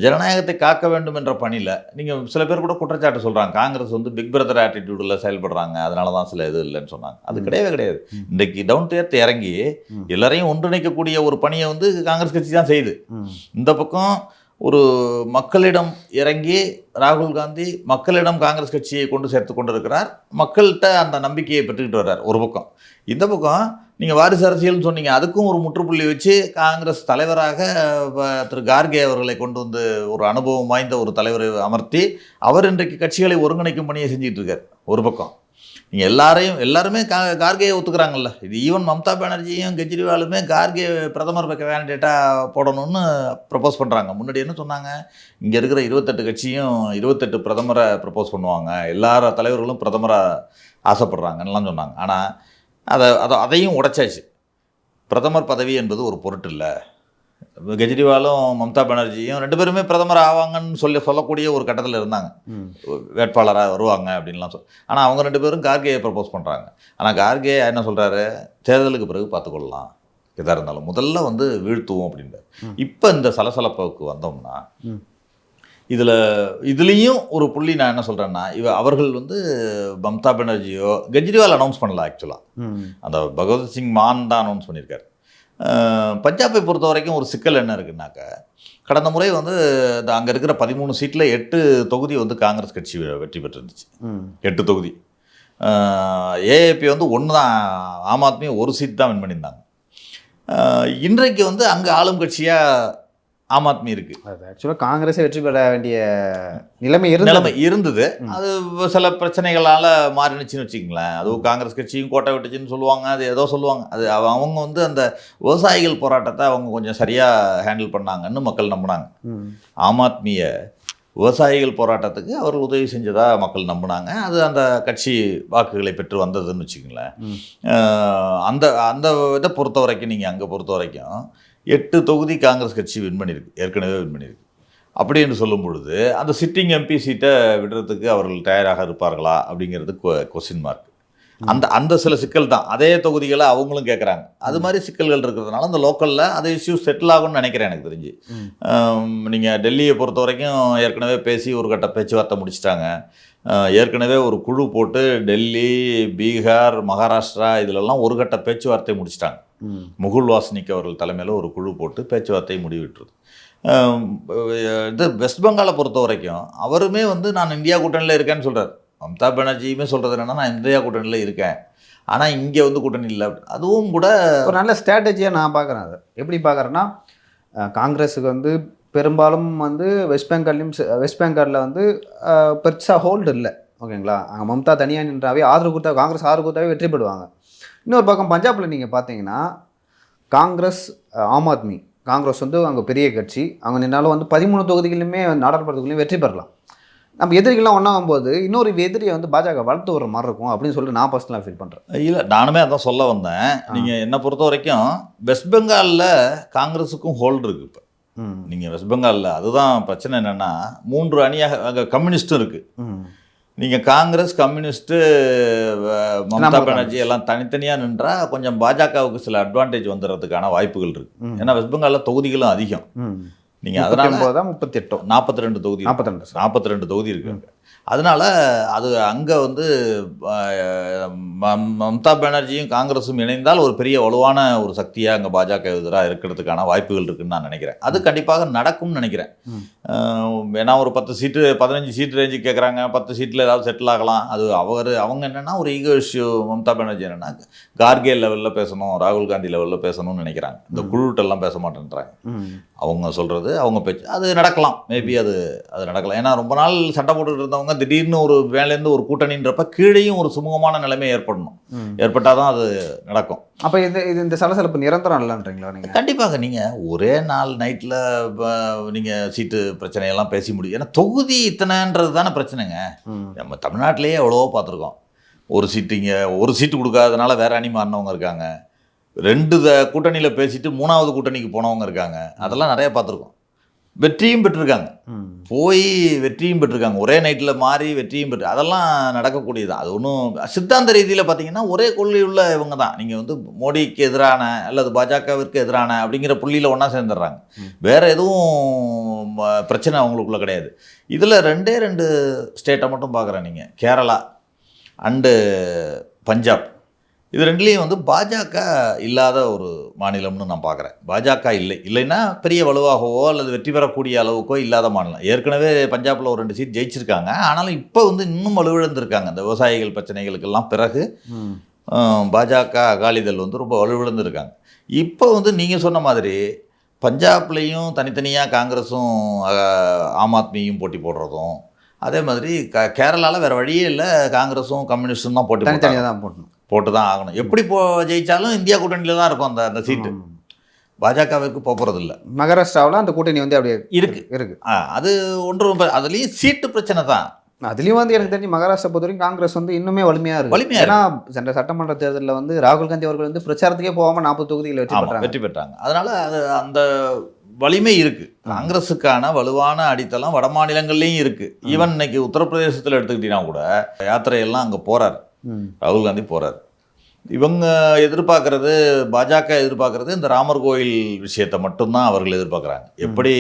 ஜனநாயகத்தை காக்க வேண்டும் என்ற பணியில் நீங்கள் சில பேர் கூட குற்றச்சாட்டு சொல்கிறாங்க, காங்கிரஸ் பிக் பிரதர் ஆட்டிடியூடில் செயல்படுறாங்க, அதனால தான் சில இது இல்லைன்னு சொன்னாங்க. அது கிடையாது. இன்றைக்கு டவுன் டு எர்த் இறங்கி எல்லாரையும் ஒன்றிணைக்கக்கூடிய ஒரு பணியை காங்கிரஸ் கட்சி தான் செய்யுது. இந்த பக்கம் ஒரு மக்களிடம் இறங்கி ராகுல் காந்தி மக்களிடம் காங்கிரஸ் கட்சியை கொண்டு சேர்த்து கொண்டு இருக்கிறார். மக்கள்கிட்ட அந்த நம்பிக்கையை பெற்றுக்கிட்டு வர்றார் ஒரு பக்கம். இந்த பக்கம் நீங்கள் வாரிசு அரசியல்னு சொன்னீங்க, அதுக்கும் ஒரு முற்றுப்புள்ளி வச்சு காங்கிரஸ் தலைவராக திரு கார்கே அவர்களை கொண்டு ஒரு அனுபவம் வாய்ந்த ஒரு தலைவரை அமர்த்தி அவர் இன்றைக்கு கட்சிகளை ஒருங்கிணைக்கும் பணியை செஞ்சுட்டு இருக்கார் ஒரு பக்கம். நீங்கள் எல்லாருமே கார்கேயை ஒத்துக்கிறாங்கல்ல. இது ஈவன் மம்தா பானர்ஜியும் கெஜ்ரிவாலுமே கார்கே பிரதமர் கேண்டிடேட்டாக போடணும்னு ப்ரப்போஸ் பண்ணுறாங்க. முன்னாடி என்ன சொன்னாங்க, இங்கே இருக்கிற 28 கட்சியும் 28 பிரதமரை ப்ரப்போஸ் பண்ணுவாங்க, எல்லார தலைவர்களும் பிரதமராக ஆசைப்படுறாங்கன்னெலாம் சொன்னாங்க. ஆனால் அதையும் உடைச்சாச்சு. பிரதமர் பதவி என்பது ஒரு பொருட்டு இல்லை. கெஜ்ரிவாலும் மம்தா பானர்ஜியும் 2 பேருமே பிரதமர் ஆவாங்கன்னு சொல்லக்கூடிய ஒரு கட்டத்தில் இருந்தாங்க, வேட்பாளராக வருவாங்க அப்படின்லாம் ஆனால் அவங்க 2 பேரும் கார்கேயை ப்ரப்போஸ் பண்ணுறாங்க. ஆனால் கார்கே என்ன சொல்கிறாரு, தேர்தலுக்கு பிறகு பார்த்துக்கொள்ளலாம், எதாக இருந்தாலும் முதல்ல வீழ்த்துவோம் அப்படின்றார். இப்போ இந்த சலசலப்புக்கு வந்தோம்னா இதுலேயும் ஒரு புள்ளி நான் என்ன சொல்கிறேன்னா, அவர்கள் மம்தா பானர்ஜியோ கெஜ்ரிவால் அனௌன்ஸ் பண்ணல. ஆக்சுவலாக அந்த பகவத் சிங் மான் தான் அனௌன்ஸ் பண்ணியிருக்காரு. பஞ்சாபை பொறுத்த வரைக்கும் ஒரு சிக்கல் என்ன இருக்குன்னாக்கா, கடந்த முறை அங்கே இருக்கிற 13 சீட்டில் 8 தொகுதி காங்கிரஸ் கட்சி வெற்றி பெற்றிருந்துச்சு. 8 தொகுதி. ஏஏபி 1 தான், ஆம் ஆத்மி 1 சீட் தான் வின் பண்ணியிருந்தாங்க. இன்றைக்கு அங்கே ஆளும் கட்சியாக ஆம் ஆத்மி இருக்குது. அது ஆக்சுவலாக காங்கிரஸை வெற்றி பெற வேண்டிய நிலைமை இருந்தது. அது சில பிரச்சனைகளால் மாறினுச்சுன்னு வச்சுக்கங்களேன். அதுவும் காங்கிரஸ் கட்சியும் கோட்டை விட்டுச்சுன்னு சொல்லுவாங்க, அது ஏதோ சொல்லுவாங்க. அது அவங்க அந்த விவசாயிகள் போராட்டத்தை அவங்க கொஞ்சம் சரியாக ஹேண்டில் பண்ணாங்கன்னு மக்கள் நம்பினாங்க. ஆம் ஆத்மியை விவசாயிகள் போராட்டத்துக்கு அவர்கள் உதவி செஞ்சதாக மக்கள் நம்பினாங்க. அது அந்த கட்சி வாக்குகளை பெற்று வந்ததுன்னு வச்சுக்கங்களேன். அந்த இதை பொறுத்த வரைக்கும், நீங்கள் அங்கே பொறுத்த வரைக்கும் 8 தொகுதி காங்கிரஸ் கட்சி ஏற்கனவே வின் பண்ணியிருக்கு. அப்படின்னு சொல்லும் பொழுது அந்த சிட்டிங் எம்பி சீட்டை விடுறதுக்கு அவர்கள் தயாராக இருப்பார்களா அப்படிங்கிறது கொஸ்டின் மார்க். அந்த சில சிக்கல் தான். அதே தொகுதிகளை அவங்களும் கேட்குறாங்க. அது மாதிரி சிக்கல்கள் இருக்கிறதுனால அந்த லோக்கலில் அது இஷ்யூ செட்டில் ஆகும்னு நினைக்கிறேன் எனக்கு தெரிஞ்சு. நீங்கள் டெல்லியை பொறுத்த வரைக்கும் ஏற்கனவே பேசி ஒரு கட்ட பேச்சுவார்த்தை முடிச்சிட்டாங்க. ஏற்கனவே ஒரு குழு போட்டு டெல்லி, பீகார், மகாராஷ்டிரா இதிலெல்லாம் ஒரு கட்ட பேச்சுவார்த்தை முடிச்சிட்டாங்க. முகுல் வாஸ்னிக் அவர்கள் தலைமையில் ஒரு குழு போட்டு பேச்சுவார்த்தை முடிவிட்டுருது. இது வெஸ்ட் பெங்காலை பொறுத்த வரைக்கும் அவருமே வந்து நான் இந்தியா கூட்டணியில் இருக்கேன்னு சொல்கிறார். மம்தா பானர்ஜியுமே சொல்கிறது என்னென்னா நான் இந்தியா கூட்டணியில் இருக்கேன், ஆனால் இங்கே வந்து கூட்டணி இல்லை. அதுவும் கூட ஒரு நல்ல ஸ்ட்ராட்டஜியாக நான் பார்க்குறேன். அதை எப்படி பார்க்குறேன்னா, காங்கிரஸுக்கு வந்து பெரும்பாலும் வந்து வெஸ்ட் பெங்காலில் வந்து பெருசாக ஹோல்டு இல்லை. ஓகேங்களா, அங்கே மம்தா தனியாக நின்றாவே ஆதரவு கொடுத்தா காங்கிரஸ் ஆதரவு கொடுத்தாவே வெற்றி பெறுவாங்க. இன்னொரு பக்கம் பஞ்சாபில் நீங்கள் பார்த்தீங்கன்னா காங்கிரஸ், ஆம் ஆத்மி, காங்கிரஸ் வந்து அங்கே பெரிய கட்சி, அவங்க நின்னாலும் வந்து 13 தொகுதிகளிலுமே நாடாளுமன்றத்துக்குள்ளேயும் வெற்றி பெறலாம். நம்ம எதிரிகள்லாம் ஒன்றாகும்போது இன்னொரு எதிரியை வந்து பாஜக வளர்த்து வர மாதிரி இருக்கும் அப்படின்னு சொல்லிட்டு நான் பர்சனலாக ஃபீல் பண்ணுறேன். இல்லை, நானுமே அதான் சொல்ல வந்தேன். நீங்கள் என்னை பொறுத்த வரைக்கும் வெஸ்ட் பெங்காலில் காங்கிரஸுக்கும் ஹோல்டு இருக்குது. இப்போ நீங்கள் வெஸ்ட் பெங்காலில் அதுதான் பிரச்சனை. என்னென்னா 3 அணியாக அங்கே கம்யூனிஸ்ட்டும் இருக்குது. நீங்கள் காங்கிரஸ், கம்யூனிஸ்ட்டு, மம்தா பானர்ஜி எல்லாம் தனித்தனியாக நின்றால் கொஞ்சம் பாஜகவுக்கு சில அட்வான்டேஜ் வந்துடுறதுக்கான வாய்ப்புகள் இருக்குது. ஏன்னா வெஸ்ட் பெங்காலில் தொகுதிகளும் அதிகம். நீங்கள் அதனால 38 42 தொகுதி 42 தொகுதி இருக்கு. அதனால அது அங்கே வந்து மம்தா பானர்ஜியும் காங்கிரஸும் இணைந்தால் ஒரு பெரிய வலுவான ஒரு சக்தியாக அங்கே பாஜக எதிராக இருக்கிறதுக்கான வாய்ப்புகள் இருக்குன்னு நான் நினைக்கிறேன். அது கண்டிப்பாக நடக்கும்னு நினைக்கிறேன். ஏன்னா ஒரு 10 சீட்டு 15 சீட்டு ரேஞ்சு கேட்குறாங்க, 10 சீட்டில் ஏதாவது செட்டில் ஆகலாம். அது அவங்க என்னென்னா ஒரு ஈகோ இஷ்யூ. மம்தா பானர்ஜி என்னென்னா கார்கே லெவலில் பேசணும், ராகுல் காந்தி லெவலில் பேசணும்னு நினைக்கிறாங்க. இந்த குழுட்டெல்லாம் பேச மாட்டேன்றாங்க. அவங்க சொல்கிறது, அவங்க பேச்சு அது நடக்கலாம். மேபி அது நடக்கலாம். ஏன்னா ரொம்ப நாள் சண்டை போட்டுக்கிட்டு இருந்தவங்க திடீர்னு ஒரு வேலையிலேருந்து ஒரு கூட்டணின்றப்ப கீழேயும் ஒரு சுமூகமான நிலைமை ஏற்படணும். ஏற்பட்டால் தான் அது நடக்கும். அப்போ இந்த சலசலப்பு நிரந்தரம் இல்லைன்றீங்களா நீங்கள்? கண்டிப்பாக. நீங்கள் ஒரே நாள் நைட்டில் நீங்கள் சீட்டு பிரச்சனையெல்லாம் பேசி முடியும். ஏன்னா தொகுதி இத்தனைன்றது தானே பிரச்சனைங்க. நம்ம தமிழ்நாட்டிலேயே எவ்வளவோ பார்த்துருக்கோம். ஒரு சீட்டு இங்கே ஒரு சீட்டு கொடுக்காதனால வேற அணி மாறினவங்க இருக்காங்க. 2 கூட்டணியில் பேசிட்டு 3வது கூட்டணிக்கு போனவங்க இருக்காங்க. அதெல்லாம் நிறைய பார்த்துருக்கோம். வெற்றியும் பெற்றிருக்காங்க, போய் வெற்றியும் பெற்றிருக்காங்க. ஒரே நைட்டில் மாறி வெற்றியும் பெற்று அதெல்லாம் நடக்கக்கூடியதான். அது ஒன்றும் சித்தாந்த ரீதியில் பார்த்தீங்கன்னா ஒரே கொள்கையுள்ள இவங்க தான். நீங்கள் வந்து மோடிக்கு எதிரான அல்லது பாஜகவிற்கு எதிரான அப்படிங்கிற புள்ளியில் ஒன்றா சேர்ந்துடுறாங்க. வேறு எதுவும் பிரச்சனை அவங்களுக்குள்ள கிடையாது. இதில் 2 ஸ்டேட்டை மட்டும் பார்க்குறேன். நீங்கள் கேரளா அண்டு பஞ்சாப், இது 2லேயும் வந்து பாஜக இல்லாத ஒரு மாநிலம்னு நான் பார்க்குறேன். பாஜக இல்லைன்னா பெரிய வலுவாகவோ அல்லது வெற்றி பெறக்கூடிய அளவுக்கோ இல்லாத மாநிலம். ஏற்கனவே பஞ்சாபில் ஒரு 2 சீட் ஜெயிச்சிருக்காங்க. ஆனாலும் இப்போ வந்து இன்னும் வலுவிழந்திருக்காங்க. இந்த விவசாயிகள் பிரச்சனைகளுக்கெல்லாம் பிறகு பாஜக அகாலிதள் வந்து ரொம்ப வலுவிழந்திருக்காங்க. இப்போ வந்து நீங்கள் சொன்ன மாதிரி பஞ்சாப்லேயும் தனித்தனியாக காங்கிரஸும் ஆம் ஆத்மியும் போட்டி போடுறதும், அதே மாதிரி கேரளாவில் வேறு வழியே இல்லை, காங்கிரஸும் கம்யூனிஸ்டும் தான் போட்டு தான் ஆகணும். எப்படி ஜெயிச்சாலும் இந்தியா கூட்டணியில் தான் இருக்கும் அந்த சீட்டு. பாஜகவிற்கு போகிறது இல்லை. மகாராஷ்டிராவில் அந்த கூட்டணி வந்து அப்படியே இருக்கு. அது ஒன்றும் அதுலேயும் சீட்டு பிரச்சனை தான். அதுலேயும் வந்து எனக்கு தெரிஞ்சு மகாராஷ்டிரா பொறுத்த வரைக்கும் காங்கிரஸ் வந்து இன்னுமே வலிமையாக இருக்கு. ஏன்னா சென்ற சட்டமன்ற தேர்தலில் வந்து ராகுல் காந்தி அவர்கள் வந்து பிரச்சாரத்துக்கே போகாமல் 40 தொகுதியில் வெற்றி பெற்றாங்க. அதனால அது அந்த வலிமை இருக்குது. காங்கிரஸுக்கான வலுவான அடித்தளம் வட மாநிலங்கள்லேயும் இருக்குது. ஈவன் இன்னைக்கு உத்தரப்பிரதேசத்தில் எடுத்துக்கிட்டீங்கன்னா கூட யாத்திரையெல்லாம் அங்கே போகிறார், ராகுல் காந்தி போகிறார். இவங்க எதிர்பார்க்கறது, பாஜக எதிர்பார்க்கறது இந்த ராமர் கோயில் விஷயத்தை மட்டும்தான் அவர்கள் எதிர்பார்க்குறாங்க. எப்படி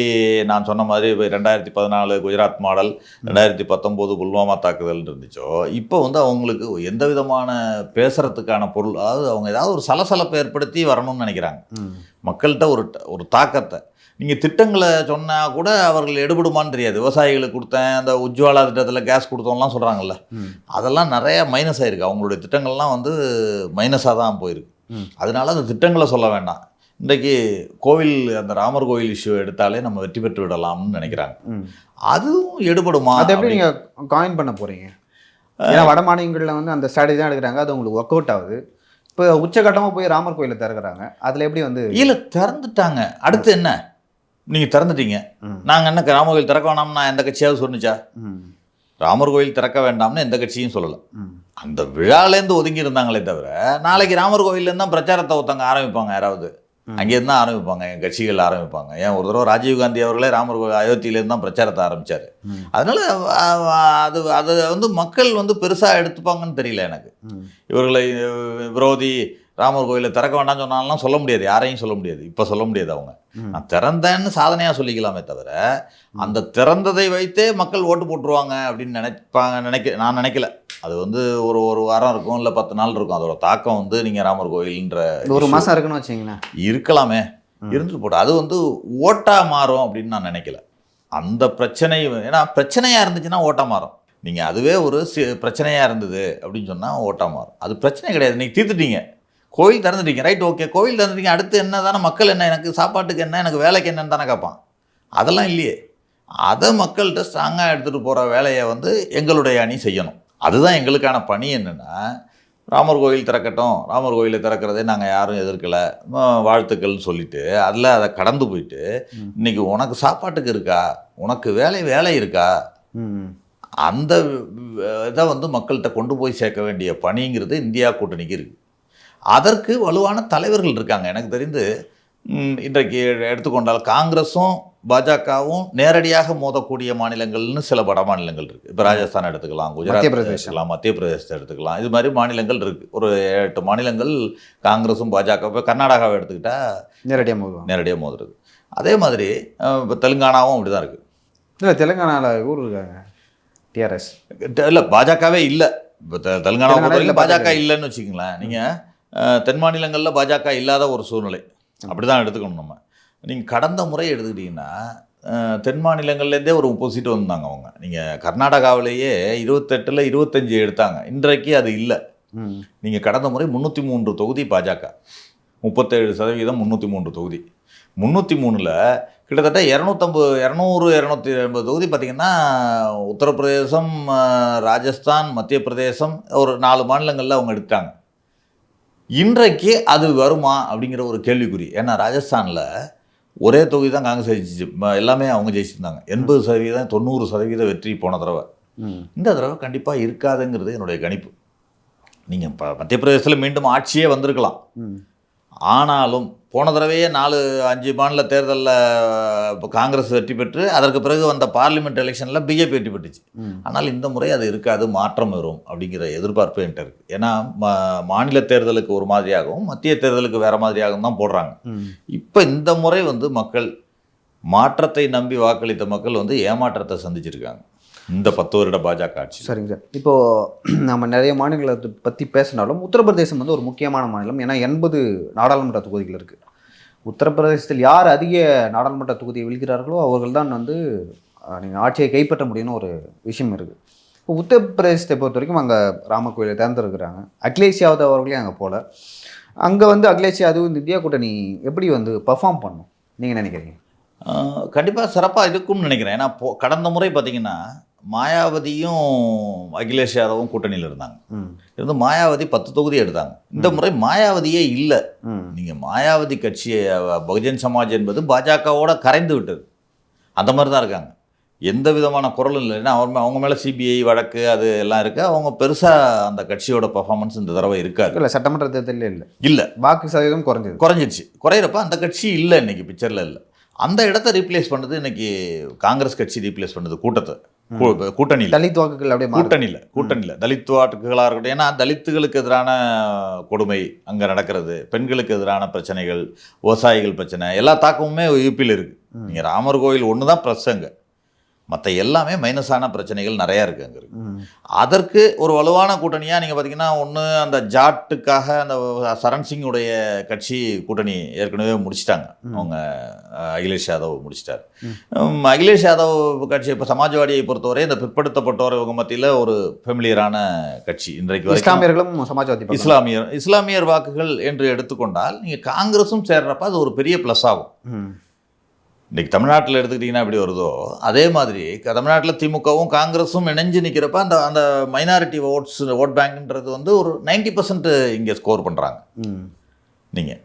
நான் சொன்ன மாதிரி 2014 குஜராத் மாடல், 2019 புல்வாமா தாக்குதல் இருந்துச்சோ, இப்போ வந்து அவங்களுக்கு எந்த விதமான பேசுறதுக்கான பொருள், அதாவது அவங்க ஏதாவது ஒரு சலசலப்பை ஏற்படுத்தி வரணும்னு நினைக்கிறாங்க. மக்கள்கிட்ட ஒரு தாக்கத்தை. நீங்கள் திட்டங்களை சொன்னால் கூட அவர்கள் எடுபடுமான்னு தெரியாது. விவசாயிகளுக்கு கொடுத்தேன், அந்த உஜ்வாலா திட்டத்தில் கேஸ் கொடுத்தோம்லாம் சொல்கிறாங்கல்ல, அதெல்லாம் நிறைய மைனஸ் ஆகிருக்கு. அவங்களுடைய திட்டங்கள்லாம் வந்து மைனஸாக தான் போயிருக்கு. அதனால அந்த திட்டங்களை சொல்ல வேண்டாம். இன்றைக்கு கோவில், அந்த ராமர் கோவில் இஷ்யூ எடுத்தாலே நம்ம வெற்றி பெற்று விடலாம்னு நினைக்கிறாங்க. அதுவும் எடுபடுமா? அதை எப்படி நீங்கள் காயின் பண்ண போகிறீங்க? ஏன்னா வட மாநிலங்களில் வந்து அந்த ஸ்ட்ராட்டஜி தான் எடுக்கிறாங்க. அது உங்களுக்கு ஒர்க் அவுட் ஆகுது. இப்போ உச்சகட்டமாக போய் ராமர் கோயிலை திறக்கிறாங்க. அதில் எப்படி வந்து இல்லை திறந்துட்டாங்க, அடுத்து என்ன? நீங்கள் திறந்துட்டீங்க, நாங்கள் என்ன ராமர் கோயில் திறக்க வேண்டாம்னு நான் எந்த கட்சியாவது சொன்னிச்சா? ராமர் கோயில் திறக்க வேண்டாம்னு எந்த கட்சியும் சொல்லலை. அந்த விழாலேருந்து ஒதுங்கி இருந்தாங்களே தவிர, நாளைக்கு ராமர் கோயிலேருந்து தான் பிரச்சாரத்தை ஒருத்தவங்க ஆரம்பிப்பாங்க. யாராவது அங்கேருந்து தான் ஆரம்பிப்பாங்க, என் கட்சிகள் ஆரம்பிப்பாங்க. ஏன் ஒரு தடவை ராஜீவ்காந்தி அவர்களே ராமர் கோயில் அயோத்தியிலேருந்து தான் பிரச்சாரத்தை ஆரம்பித்தார். அதனால் அது வந்து மக்கள் வந்து பெருசாக எடுத்துப்பாங்கன்னு தெரியல எனக்கு. இவர்களை விரோதி, ராமர் கோயிலை திறக்க வேண்டாம்னு சொன்னாலும் சொல்ல முடியாது, யாரையும் சொல்ல முடியாது, இப்போ சொல்ல முடியாது. அவங்க நான் திறந்தேன்னு சாதனையாக சொல்லிக்கலாமே தவிர அந்த திறந்ததை வைத்தே மக்கள் ஓட்டு போட்டுருவாங்க அப்படின்னு நான் நினைக்கல. அது ஒரு வாரம் இருக்கும், இல்லை 10 நாள் இருக்கும். அதோட தாக்கம் நீங்கள் ராமர் கோயில்ன்ற 1 மாதம் இருக்குன்னு வச்சிங்களேன், இருக்கலாமே, இருந்துட்டு போட்டோம். அது ஓட்டா மாறும் அப்படின்னு நான் நினைக்கல. அந்த பிரச்சனை ஏன்னா பிரச்சனையாக இருந்துச்சுன்னா ஓட்டா மாறும். நீங்கள் அதுவே ஒரு பிரச்சனையாக இருந்தது அப்படின்னு சொன்னால் ஓட்டா மாறும். அது பிரச்சனை கிடையாது, நீங்கள் தீர்த்துட்டீங்க, கோயில் திறந்துட்டீங்க, ரைட், ஓகே, கோயில் திறந்துட்டீங்க, அடுத்து என்ன தானே மக்கள் என்ன, எனக்கு சாப்பாட்டுக்கு என்ன, எனக்கு வேலைக்கு என்னன்னு தானே கேட்பான். அதெல்லாம் இல்லையே. அதை மக்கள்கிட்ட ஸ்ட்ராங்காக எடுத்துகிட்டு போகிற வேலையை எங்களுடைய அணி செய்யணும். அதுதான் எங்களுக்கான பணி. என்னென்னா, ராமர் கோயில் திறக்கட்டும், ராமர் கோயிலை திறக்கிறதே நாங்கள் யாரும் எதிர்க்கலை, வாழ்த்துக்கள்னு சொல்லிவிட்டு அதில் அதை கடந்து போயிட்டு இன்றைக்கி உனக்கு சாப்பாட்டுக்கு இருக்கா, உனக்கு வேலை இருக்கா, அந்த இதை மக்கள்கிட்ட கொண்டு போய் சேர்க்க வேண்டிய பணிங்கிறது இந்தியா கூட்டணிக்கு இருக்குது. அதற்கு வலுவான தலைவர்கள் இருக்காங்க. எனக்கு தெரிந்து இன்றைக்கு எடுத்துக்கொண்டால் காங்கிரஸும் பாஜகவும் நேரடியாக மோதக்கூடிய மாநிலங்கள்னு சில வட மாநிலங்கள் இருக்குது. இப்போ ராஜஸ்தான் எடுத்துக்கலாம், குஜராத் எடுத்துக்கலாம், மத்திய பிரதேசத்தை எடுத்துக்கலாம். இது மாதிரி மாநிலங்கள் இருக்குது. ஒரு 8 மாநிலங்கள் காங்கிரஸும் பாஜக. இப்போ கர்நாடகாவை எடுத்துக்கிட்டால் நேரடியாக மோதுறது. அதே மாதிரி இப்போ தெலுங்கானாவும் அப்படி தான் இருக்குது. இல்லை, தெலுங்கானாவில் ஊர் இருக்காங்க, டிஆர்எஸ் இல்லை, பாஜகவே இல்லை. இப்போ தெலுங்கானா பாஜக இல்லைன்னு வச்சுக்கங்களேன். நீங்கள் தென் மாநிலங்களில் பாஜக இல்லாத ஒரு சூழ்நிலை அப்படி தான் எடுத்துக்கணும். நம்ம நீங்கள் கடந்த முறை எடுத்துக்கிட்டிங்கன்னா தென் மாநிலங்கள்லேருந்தே ஒரு 30 சீட்டு வந்தாங்க அவங்க. நீங்கள் கர்நாடகாவிலேயே 28ல் 25 எடுத்தாங்க. இன்றைக்கு அது இல்லை. நீங்கள் கடந்த முறை 303 தொகுதி பாஜக, 37% 303 தொகுதி. 303ல் கிட்டத்தட்ட 280 தொகுதி பார்த்திங்கன்னா உத்தரப்பிரதேசம், ராஜஸ்தான், மத்திய பிரதேசம், ஒரு 4 மாநிலங்களில் அவங்க எடுத்தாங்க. இன்றைக்கு அது வருமா அப்படிங்கிற ஒரு கேள்விக்குறி. ஏன்னா ராஜஸ்தானில் ஒரே தொகுதி தான் காங்கிரஸ் ஜெயிச்சிச்சு, எல்லாமே அவங்க ஜெயிச்சிருந்தாங்க. 80%, 90% வெற்றி போன தடவை. இந்த தடவை கண்டிப்பாக இருக்காதுங்கிறது என்னுடைய கணிப்பு. நீங்கள் இப்போ மத்திய பிரதேசத்தில் மீண்டும் ஆட்சியே வந்திருக்கலாம். ஆனாலும் போன தடவையே 4-5 மாநில தேர்தலில் இப்போ காங்கிரஸ் வெற்றி பெற்று அதற்கு பிறகு வந்த பார்லிமெண்ட் எலெக்ஷனில் பிஜேபி வெற்றி பெற்றுச்சு. ஆனால் இந்த முறை அது இருக்காது, மாற்றம் வரும் அப்படிங்கிற எதிர்பார்ப்பு என்கிட்ட இருக்குது. ஏன்னா மாநில தேர்தலுக்கு ஒரு மாதிரியாகவும் மத்திய தேர்தலுக்கு வேறு மாதிரியாகவும் தான் போடுறாங்க. இப்போ இந்த முறை மக்கள் மாற்றத்தை நம்பி வாக்களித்த மக்கள் ஏமாற்றத்தை சந்திச்சிருக்காங்க இந்த 10 வருட பாஜக ஆட்சி. சரிங்க சார், இப்போது நம்ம நிறைய மாநிலங்களை பற்றி பேசினாலும் உத்தரப்பிரதேசம் ஒரு முக்கியமான மாநிலம். ஏன்னா 80 நாடாளுமன்ற தொகுதிகள் இருக்குது. உத்தரப்பிரதேசத்தில் யார் அதிக நாடாளுமன்ற தொகுதியை வெல்கிறார்களோ அவர்கள் தான் நீங்கள் ஆட்சியை கைப்பற்ற முடியும்னு ஒரு விஷயம் இருக்குது. இப்போ உத்தரப்பிரதேசத்தை பொறுத்த வரைக்கும் அங்கே ராமர் கோயிலை தேர்ந்தெடுக்கிறாங்க. அகிலேஷ் யாதவ் அவர்களே அங்கே போகல. அங்கே அகிலேஷ் யாதவ் இந்த இந்தியா கூட்டணி எப்படி பர்ஃபார்ம் பண்ணும் நீங்கள் நினைக்கிறீங்க? கண்டிப்பாக சிறப்பாக இருக்கும்னு நினைக்கிறேன். ஏன்னா கடந்த முறை பார்த்திங்கன்னா மாயாவதியும் அகிலேஷ் யாதவும் கூட்டணியில் இருந்தாங்க. மாயாவதி 10 தொகுதி எடுத்தாங்க. இந்த முறை மாயாவதியே இல்லை. நீங்கள் மாயாவதி கட்சியை, பகுஜன் சமாஜ் என்பது பாஜகவோட கரைந்து விட்டது. அந்த மாதிரி தான் இருக்காங்க. எந்த விதமான குரலும் இல்லை. ஏன்னா அவங்க மேலே சிபிஐ வழக்கு அது எல்லாம் இருக்குது. அவங்க பெருசாக அந்த கட்சியோட பர்ஃபார்மன்ஸ் இந்த தடவை இருக்காது. இல்லை, சட்டமன்ற தேர்தலில் இல்லை, வாக்கு சதவீதம் குறைஞ்சிருச்சு. குறையிறப்ப அந்த கட்சி இல்லை, இன்றைக்கி பிக்சரில் இல்லை. அந்த இடத்த ரீப்ளேஸ் பண்ணது இன்றைக்கி காங்கிரஸ் கட்சி ரீப்ளேஸ் பண்ணது கூட்டணியில். தலித் வாக்குகள் அப்படியே கூட்டணியில் தலித் வாக்குகளாக இருக்கட்டும். ஏன்னா தலித்துகளுக்கு எதிரான கொடுமை அங்கே நடக்கிறது, பெண்களுக்கு எதிரான பிரச்சனைகள், விவசாயிகள் பிரச்சனை, எல்லா தாக்கமுமே யூபியில் இருக்குது. நீங்கள் ராமர் கோயில் ஒன்று தான் ப்ளஸ், அங்கே மற்ற எல்லாமே மைனஸான பிரச்சனைகள் நிறையா இருக்குது அங்கே இருக்குது. அதற்கு ஒரு வலுவான கூட்டணியாக நீங்கள் பார்த்தீங்கன்னா ஒன்று அந்த ஜாட்டுக்காக அந்த சரண் சிங்குடைய கட்சி கூட்டணி ஏற்கனவே முடிச்சிட்டாங்க. அவங்க அகிலேஷ் யாதவ் முடிச்சிட்டார். அகிலேஷ் யாதவ் கட்சி இப்போ சமாஜ்வாடியை பொறுத்தவரை இந்த பிற்படுத்தப்பட்டோர் இவங்க மத்தியில் ஒரு ஃபெமிலியரான கட்சி. இன்றைக்கு இஸ்லாமியர்களும் சமாஜ்வாதி இஸ்லாமியர் வாக்குகள் என்று எடுத்துக்கொண்டால் நீங்கள் காங்கிரஸும் சேர்றப்ப அது ஒரு பெரிய ப்ளஸ் ஆகும். இன்றைக்கி தமிழ்நாட்டில் எடுத்துக்கிட்டிங்கன்னா எப்படி வருதோ அதே மாதிரி தமிழ்நாட்டில் திமுகவும் காங்கிரஸும் இணைஞ்சு நிற்கிறப்ப அந்த மைனாரிட்டி ஓட் பேங்க்ன்றது ஒரு 90% இங்கே ஸ்கோர் பண்ணுறாங்க. நீங்கள்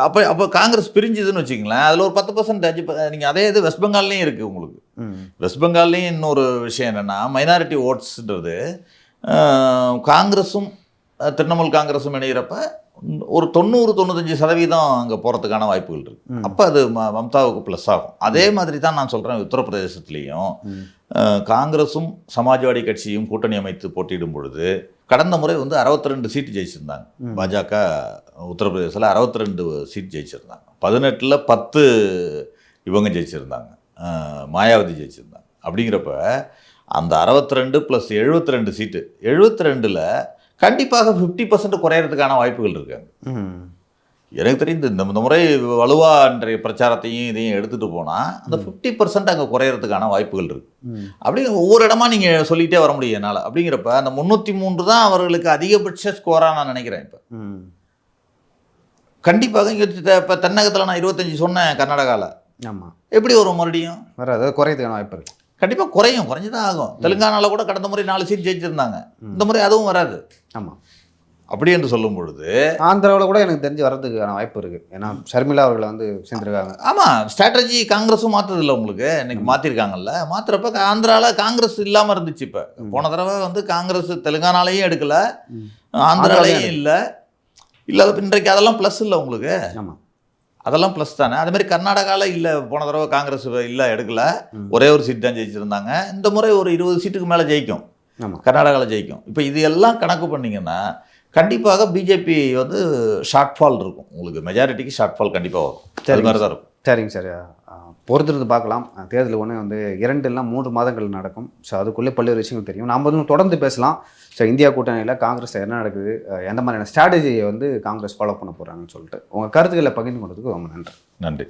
அப்போ காங்கிரஸ் பிரிஞ்சுதுன்னு வச்சுக்கிங்களேன், அதில் ஒரு 10% நீங்கள் அதே இது வெஸ்ட் பெங்கால்லையும் இருக்குது. உங்களுக்கு வெஸ்ட் பெங்கால்லையும் இன்னொரு விஷயம் என்னென்னா மைனாரிட்டி ஓட்ஸ்ன்றது காங்கிரஸும் திரிணாமுல் காங்கிரஸும் இணைகிறப்ப ஒரு 90-95% அங்கே போகிறதுக்கான வாய்ப்புகள் இருக்குது. அப்போ அது மம்தாவுக்கு ப்ளஸ் ஆகும். அதே மாதிரி தான் நான் சொல்கிறேன், உத்தரப்பிரதேசத்துலேயும் காங்கிரஸும் சமாஜ்வாடி கட்சியும் கூட்டணி அமைத்து போட்டியிடும் பொழுது கடந்த முறை வந்து 62 சீட்டு ஜெயிச்சிருந்தாங்க. பாஜக உத்தரப்பிரதேசத்தில் 62 சீட் ஜெயிச்சிருந்தாங்க. 18ல் 10 இவங்க ஜெயிச்சிருந்தாங்க, மாயாவதி ஜெயிச்சிருந்தாங்க. அப்படிங்கிறப்ப அந்த 62 + 72 சீட்டு, 72ல் கண்டிப்பாக 50% குறையிறதுக்கான வாய்ப்புகள் இருக்காங்க. எனக்கு தெரிந்து இந்த முறை வலுவா இன்றைய பிரச்சாரத்தையும் இதையும் எடுத்துகிட்டு போனால் அந்த 50% அங்கே குறையிறதுக்கான வாய்ப்புகள் இருக்குது. அப்படி ஒவ்வொரு இடமா நீங்கள் சொல்லிகிட்டே வர முடியும் என்னால். அப்படிங்கிறப்ப அந்த 303 தான் அவர்களுக்கு அதிகபட்ச ஸ்கோராக நான் நினைக்கிறேன். இப்போ கண்டிப்பாக இங்கே இப்போ தென்னகத்தில் நான் 25 சொன்னேன் கர்நாடகாவில். ஆமாம், எப்படி வரும் மறுபடியும் வராது, குறையதுக்கான வாய்ப்பு இருக்குது. கண்டிப்பாக குறைஞ்சுதான் ஆகும். தெலுங்கானாவில் கூட கடந்த முறை 4 சீட் ஜெயிச்சிருந்தாங்க, இந்த முறை அதுவும் வராது. ஆமாம், அப்படி என்று சொல்லும் பொழுது ஆந்திராவில் கூட எனக்கு தெரிஞ்சு வர்றதுக்கான வாய்ப்பு இருக்குது. ஏன்னா ஷர்மிளா அவர்களை வந்து சேர்ந்துருக்காங்க. ஆமாம், ஸ்ட்ராட்டஜி காங்கிரஸும் மாற்றுதில்லை உங்களுக்கு. இன்னைக்கு மாற்றிருக்காங்கல்ல. மாற்றுறப்ப ஆந்திராவில் காங்கிரஸ் இல்லாமல் இருந்துச்சு. இப்போ போன தடவை வந்து காங்கிரஸ் தெலுங்கானாலையும் எடுக்கலை, ஆந்திராலையும் இல்லை. இல்லாத இன்றைக்கு அதெல்லாம் ப்ளஸ் இல்லை உங்களுக்கு. ஆமாம், அதெல்லாம் ப்ளஸ் தானே. அதேமாதிரி கர்நாடகாவில் இல்லை, போன தடவை காங்கிரஸ் இல்லை, எடுக்கலை, ஒரே ஒரு சீட் தான் ஜெயிச்சிருந்தாங்க. இந்த முறை ஒரு 20 சீட்டுக்கு மேலே ஜெயிக்கும், கர்நாடகாவில் ஜெயிக்கும். இப்போ இது எல்லாம் கணக்கு பண்ணிங்கன்னா கண்டிப்பாக பிஜேபி வந்து ஷார்ட் ஃபால் இருக்கும் உங்களுக்கு. மெஜாரிட்டிக்கு ஷார்ட் ஃபால் கண்டிப்பாக வரும். சரி மாதிரி தான் இருக்கும். சரிங்க சார், பொறுத்திருந்து பார்க்கலாம். தேர்தல் ஒன்று வந்து 2 இல்லைனா 3 மாதங்கள் நடக்கும். ஸோ அதுக்குள்ளே பல்வேறு விஷயங்கள் தெரியும். நம்ம வந்து தொடர்ந்து பேசலாம். ஸோ இந்தியா கூட்டணியில் காங்கிரஸில் என்ன நடக்குது, எந்த மாதிரியான ஸ்ட்ராட்டஜியை வந்து காங்கிரஸ் ஃபாலோ பண்ண போகிறாங்கன்னு சொல்லிட்டு உங்கள் கருத்துக்களை பகிர்ந்து கொண்டதுக்கு ரொம்ப நன்றி. நன்றி.